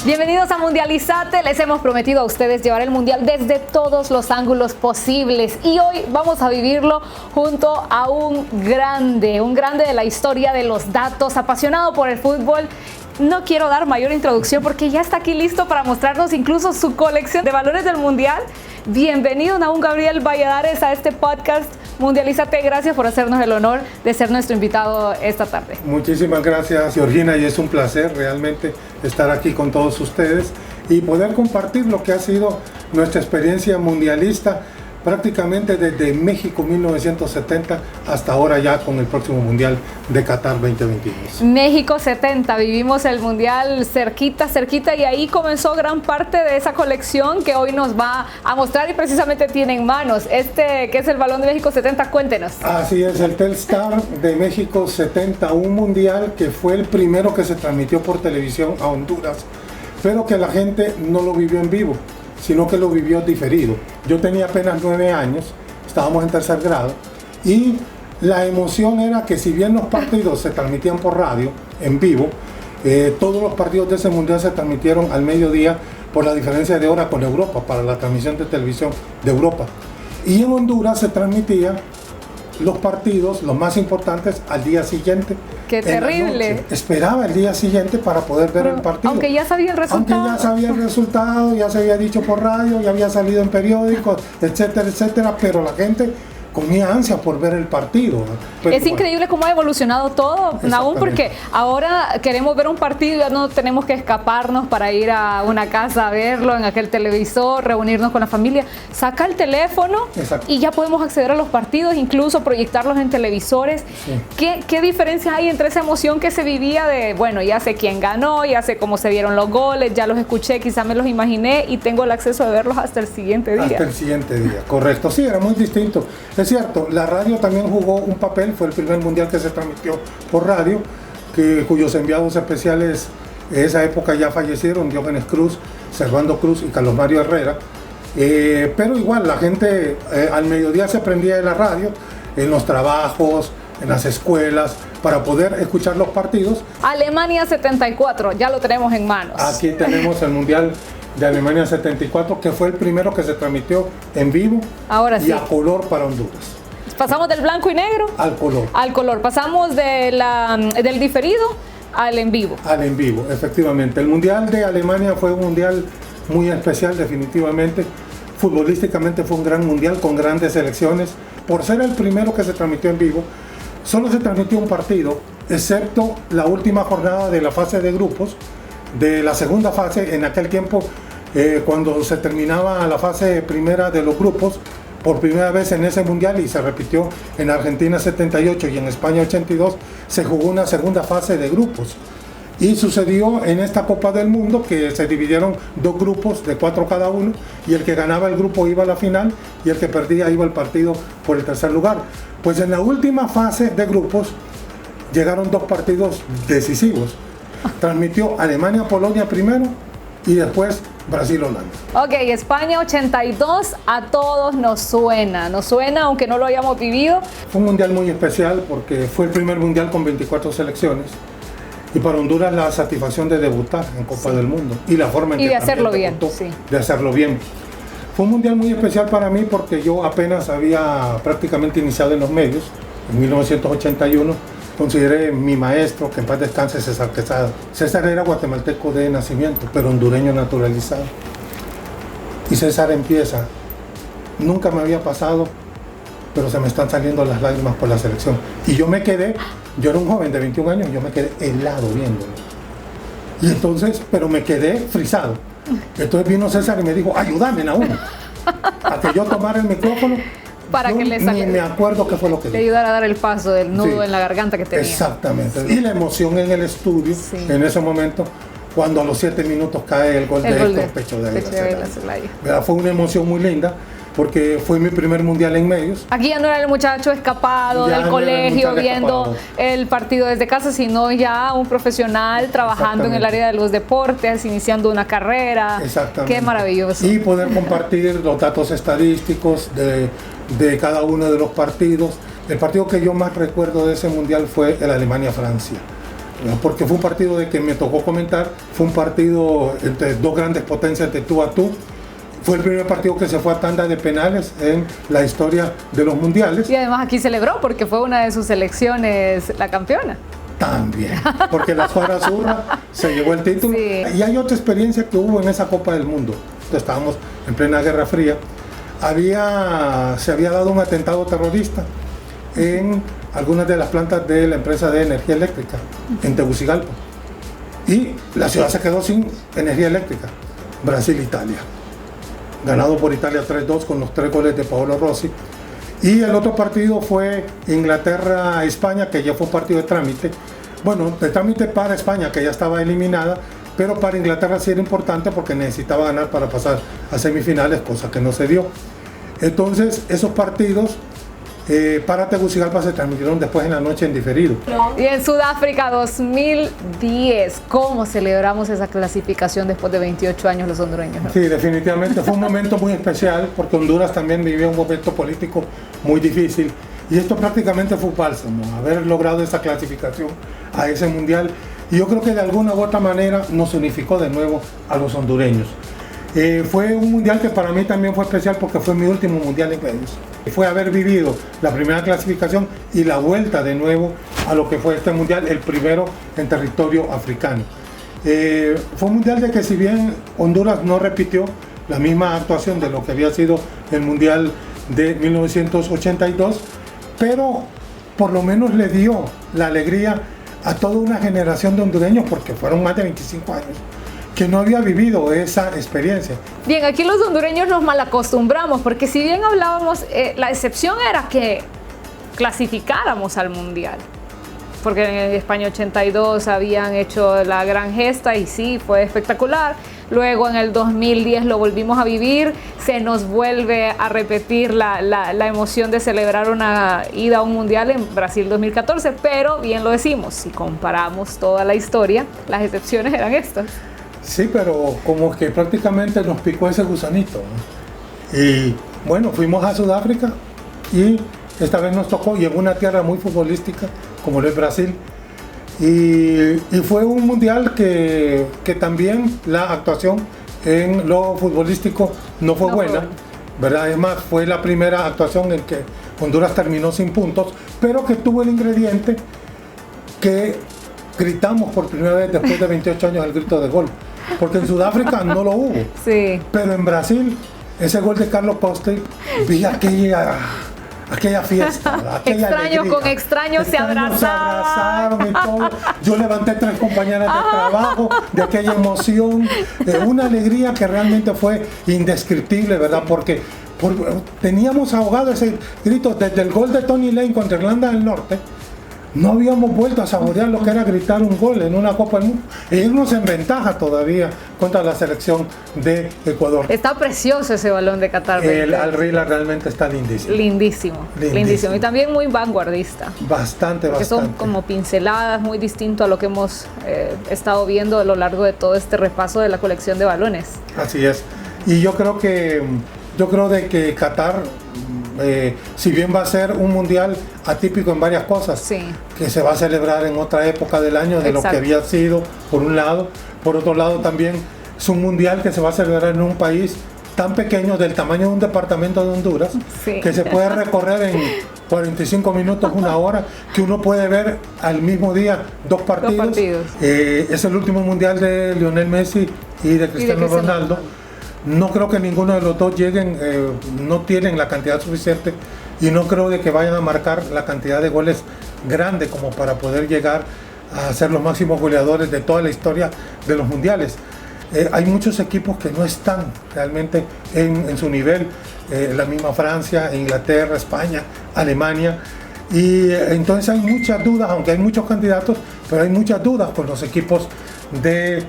Bienvenidos a Mundializate. Les hemos prometido a ustedes llevar el Mundial desde todos los ángulos posibles y hoy vamos a vivirlo junto a un grande de la historia de los datos, apasionado por el fútbol. No quiero dar mayor introducción porque ya está aquí listo para mostrarnos incluso su colección de valores del Mundial. Bienvenido, Nahum Gabriel Valladares, a este podcast Mundializate. Gracias por hacernos el honor de ser nuestro invitado esta tarde. Muchísimas gracias, Georgina, y es un placer realmente estar aquí con todos ustedes y poder compartir lo que ha sido nuestra experiencia mundialista prácticamente desde México 1970 hasta ahora, ya con el próximo Mundial de Qatar 2022. México 70, vivimos el Mundial cerquita, y ahí comenzó gran parte de esa colección que hoy nos va a mostrar y precisamente tiene en manos que es el balón de México 70. Cuéntenos. Así es, el Telstar de México 70, un Mundial que fue el primero que se transmitió por televisión a Honduras, pero que la gente no lo vivió en vivo, sino que lo vivió diferido. Yo tenía apenas 9 años, estábamos en tercer grado, y la emoción era que si bien los partidos se transmitían por radio, en vivo, todos los partidos de ese mundial se transmitieron al mediodía por la diferencia de hora con Europa, para la transmisión de televisión de Europa. Y en Honduras se transmitían los partidos, los más importantes, al día siguiente. ¡Qué terrible! Esperaba el día siguiente para poder ver el partido. Aunque ya sabía el resultado. Aunque ya sabía el resultado, ya se había dicho por radio, ya había salido en periódicos, etcétera, etcétera, pero la gente tenía ansia por ver el partido. Pero es increíble cómo ha evolucionado todo, Nahum, porque ahora queremos ver un partido, ya no tenemos que escaparnos para ir a una casa a verlo, en aquel televisor, reunirnos con la familia. Saca el teléfono y ya podemos acceder a los partidos, incluso proyectarlos en televisores. Sí. ¿Qué diferencia hay entre esa emoción que se vivía de, bueno, ya sé quién ganó, ya sé cómo se vieron los goles, ya los escuché, quizá me los imaginé y tengo el acceso de verlos hasta el siguiente día? Hasta el siguiente día, correcto. Sí, era muy distinto. Es cierto, la radio también jugó un papel, fue el primer mundial que se transmitió por radio, cuyos enviados especiales en esa época ya fallecieron, Diógenes Cruz, Servando Cruz y Carlos Mario Herrera, pero igual la gente al mediodía se prendía de la radio, en los trabajos, en las escuelas, para poder escuchar los partidos. Alemania 74, ya lo tenemos en manos. Aquí tenemos el mundial de Alemania 74, que fue el primero que se transmitió en vivo. Ahora sí. Y a color para Honduras. Pasamos del blanco y negro al color. Al color. Pasamos del diferido al en vivo. Al en vivo, efectivamente. El Mundial de Alemania fue un mundial muy especial, definitivamente. Futbolísticamente fue un gran mundial con grandes selecciones. Por ser el primero que se transmitió en vivo, solo se transmitió un partido, excepto la última jornada de la fase de grupos, de la segunda fase. En aquel tiempo, cuando se terminaba la fase primera de los grupos, por primera vez en ese mundial, y se repitió en Argentina 78 y en España 82, se jugó una segunda fase de grupos. Y sucedió en esta Copa del Mundo que se dividieron 2 grupos de 4 cada uno, y el que ganaba el grupo iba a la final y el que perdía iba al partido por el tercer lugar. Pues en la última fase de grupos llegaron 2 partidos decisivos. Transmitió Alemania-Polonia primero y después Brasil-Holanda. Ok, España 82 a todos nos suena aunque no lo hayamos vivido. Fue un mundial muy especial porque fue el primer mundial con 24 selecciones y para Honduras la satisfacción de debutar en Copa del Mundo y la forma en que de hacerlo bien, de hacerlo bien. Fue un mundial muy especial para mí porque yo apenas había prácticamente iniciado en los medios en 1981. Consideré mi maestro, que en paz descanse, César Quesada. César era guatemalteco de nacimiento, pero hondureño naturalizado. Y César empieza, nunca me había pasado, pero se me están saliendo las lágrimas por la selección. Y yo me quedé, yo era un joven de 21 años, yo me quedé helado viéndolo. Y entonces, pero me quedé frisado. Entonces vino César y me dijo, ayúdame, Nahum, a que yo tomara el micrófono. Para que le saliera. Ni me acuerdo qué fue lo que le ayudara a dar el paso del nudo en la garganta que tenía. Exactamente. Y la emoción en el estudio, en ese momento, cuando a los 7 minutos cae el gol de Héctor Pecho de Celaya. Fue una emoción muy linda, porque fue mi primer mundial en medios. Aquí ya no era el muchacho escapado del colegio viendo el partido desde casa, sino ya un profesional trabajando en el área de los deportes, iniciando una carrera. Exactamente. Qué maravilloso. Y poder compartir los datos estadísticos de cada uno de los partidos. El partido que yo más recuerdo de ese mundial fue el Alemania-Francia. porque fue un partido de que me tocó comentar, fue un partido entre dos grandes potencias de tú a tú. Fue el primer partido que se fue a tanda de penales en la historia de los mundiales. Y además aquí celebró porque fue una de sus selecciones la campeona. También, porque la escuadra azurra se llevó el título. Sí. Y hay otra experiencia que hubo en esa Copa del Mundo. Entonces, estábamos en plena Guerra Fría. Se había dado un atentado terrorista en algunas de las plantas de la empresa de energía eléctrica en Tegucigalpa. Y la ciudad se quedó sin energía eléctrica. Brasil-Italia. Ganado por Italia 3-2 con los 3 goles de Paolo Rossi. Y el otro partido fue Inglaterra-España, que ya fue un partido de trámite. Bueno, de trámite para España, que ya estaba eliminada, pero para Inglaterra sí era importante porque necesitaba ganar para pasar a semifinales, cosa que no se dio. Entonces, esos partidos para Tegucigalpa se transmitieron después en la noche en diferido. Y en Sudáfrica 2010, ¿cómo celebramos esa clasificación después de 28 años los hondureños? Sí, definitivamente fue un momento muy especial porque Honduras también vivía un momento político muy difícil y esto prácticamente fue bálsamo, haber logrado esa clasificación a ese mundial, y yo creo que de alguna u otra manera nos unificó de nuevo a los hondureños. Fue un mundial que para mí también fue especial porque fue mi último mundial en medios. Fue haber vivido la primera clasificación y la vuelta de nuevo a lo que fue este mundial, el primero en territorio africano. Fue un mundial de que, si bien Honduras no repitió la misma actuación de lo que había sido el mundial de 1982, pero por lo menos le dio la alegría a toda una generación de hondureños, porque fueron más de 25 años que no había vivido esa experiencia. Bien, aquí los hondureños nos malacostumbramos, porque si bien hablábamos, la excepción era que clasificáramos al mundial, porque en España 82 habían hecho la gran gesta y sí, fue espectacular. Luego en el 2010 lo volvimos a vivir, se nos vuelve a repetir la emoción de celebrar una ida a un mundial en Brasil 2014, pero bien lo decimos, si comparamos toda la historia, las excepciones eran estas. Sí, pero como que prácticamente nos picó ese gusanito, ¿no? Y bueno, fuimos a Sudáfrica y esta vez nos tocó, y en una tierra muy futbolística como lo es Brasil. Y fue un mundial que también la actuación en lo futbolístico no fue buena, ¿verdad? Además, fue la primera actuación en que Honduras terminó sin puntos, pero que tuvo el ingrediente que gritamos por primera vez después de 28 años el grito de gol. Porque en Sudáfrica no lo hubo. Sí. Pero en Brasil, ese gol de Carlos Poste, vi aquella fiesta, aquella extraños alegría. Con extraños se abrazaron y todo. Yo levanté 3 compañeras de trabajo, de aquella emoción, una alegría que realmente fue indescriptible, ¿verdad? Porque teníamos ahogado ese grito desde el gol de Tony Lane contra Irlanda del Norte. No habíamos vuelto a saborear lo que era gritar un gol en una Copa del Mundo e irnos en ventaja todavía contra la selección de Ecuador. Está precioso ese balón de Qatar. El Al Rihla realmente está lindísimo. Lindísimo. Y también muy vanguardista. Bastante. Son como pinceladas, muy distinto a lo que hemos estado viendo a lo largo de todo este repaso de la colección de balones. Así es. Y yo creo de que Qatar, si bien va a ser un mundial atípico en varias cosas, sí, que se va a celebrar en otra época del año de Exacto. Lo que había sido, por un lado. Por otro lado, también es un mundial que se va a celebrar en un país tan pequeño, del tamaño de un departamento de Honduras, sí, que se puede recorrer en 45 minutos, 1 hora, que uno puede ver al mismo día 2 partidos. Es el último mundial de Lionel Messi y de Cristiano Ronaldo. No creo que ninguno de los dos lleguen, no tienen la cantidad suficiente, y no creo de que vayan a marcar la cantidad de goles grande como para poder llegar a ser los máximos goleadores de toda la historia de los mundiales. Hay muchos equipos que no están realmente en su nivel, la misma Francia, Inglaterra, España, Alemania, y entonces hay muchas dudas, aunque hay muchos candidatos, pero hay muchas dudas con los equipos de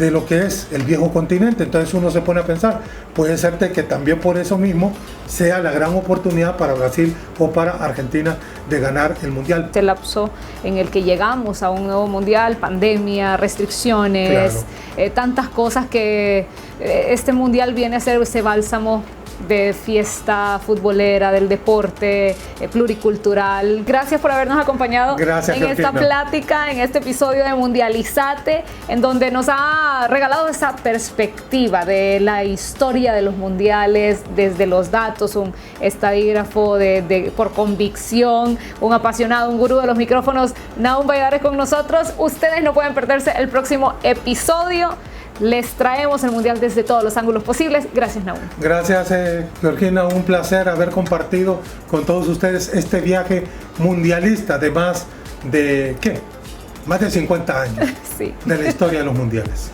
lo que es el viejo continente. Entonces uno se pone a pensar, puede ser que también por eso mismo sea la gran oportunidad para Brasil o para Argentina de ganar el mundial. Este lapso en el que llegamos a un nuevo mundial, pandemia, restricciones, claro, tantas cosas que este mundial viene a ser ese bálsamo de fiesta futbolera, del deporte pluricultural. Gracias por habernos acompañado en esta plática, en este episodio de Mundializate, en donde nos ha regalado esa perspectiva de la historia de los mundiales, desde los datos, un estadígrafo por convicción, un apasionado, un gurú de los micrófonos, Nahum Valladares con nosotros. Ustedes no pueden perderse el próximo episodio. Les traemos el Mundial desde todos los ángulos posibles. Gracias, Nahum. Gracias, Georgina. Un placer haber compartido con todos ustedes este viaje mundialista de más de 50 años sí. de la historia de los mundiales.